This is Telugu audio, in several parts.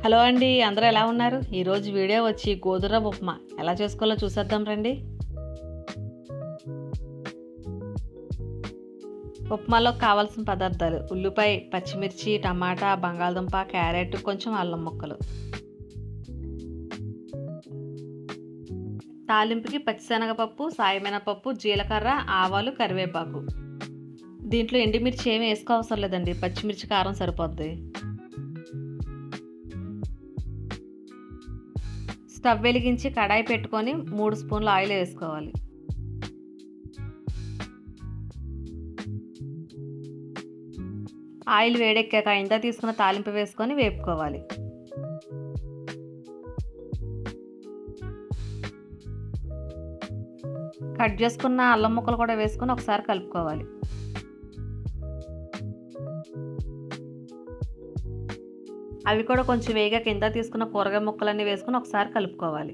హలో అండి, అందరూ ఎలా ఉన్నారు? ఈరోజు వీడియో వచ్చి గోధుమ ఉప్మా ఎలా చేసుకోవాలో చూసేద్దాం రండి. ఉప్మాలో కావాల్సిన పదార్థాలు: ఉల్లిపాయ, పచ్చిమిర్చి, టమాటా, బంగాళదుంప, క్యారెట్, కొంచెం అల్లం ముక్కలు. తాలింపుకి పచ్చిశనగపప్పు, సాయమినపప్పు, జీలకర్ర, ఆవాలు, కరివేపాకు. దీంట్లో ఎండుమిర్చి ఏమీ వేసుకోవసరం లేదండి, పచ్చిమిర్చి కారం సరిపోద్ది. స్టవ్ వెలిగించి కడాయి పెట్టుకొని 3 స్పూన్ల ఆయిల్ వేసుకోవాలి. ఆయిల్ వేడెక్కాక ఇంత తీసుకున్న తాలింపు వేసుకొని వేపుకోవాలి. కట్ చేసుకున్న అల్లం ముక్కలు కూడా వేసుకొని ఒకసారి కలుపుకోవాలి. అవి కూడా కొంచెం వేగాక కింద తీసుకున్న కూరగాయ ముక్కలన్నీ వేసుకొని ఒకసారి కలుపుకోవాలి.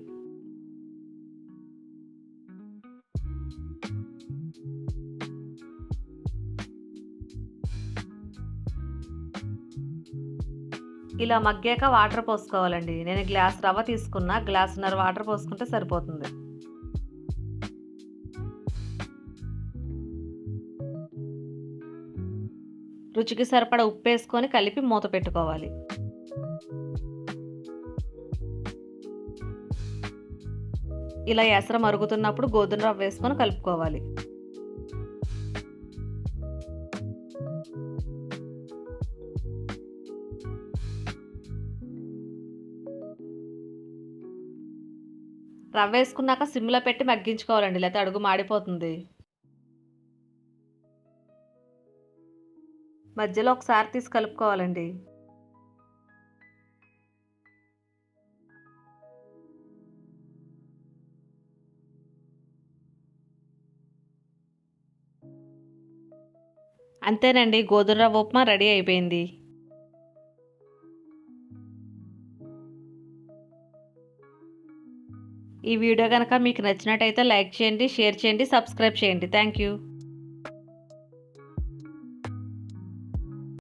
ఇలా మగ్గాక వాటర్ పోసుకోవాలండి. నేను గ్లాస్ రవ్వ తీసుకున్నా, గ్లాసున్నర వాటర్ పోసుకుంటే సరిపోతుంది. రుచికి సరిపడా ఉప్పు వేసుకొని కలిపి మూత పెట్టుకోవాలి. ఇలా ఎసరు మరుగుతున్నప్పుడు గోధుమ రవ్వ వేసుకొని కలుపుకోవాలి. రవ్వ వేసుకున్నాక సిమ్లో పెట్టి మగ్గించుకోవాలండి, లేకపోతే అడుగు మాడిపోతుంది. మధ్యలో ఒకసారి తీసి కలుపుకోవాలండి. అంతేనండి, గోధుమ రవ్వ ఉప్మా రెడీ అయిపోయింది. ఈ వీడియో కనుక మీకు నచ్చినట్టయితే లైక్ చేయండి, షేర్ చేయండి, సబ్స్క్రైబ్ చేయండి. Thank you.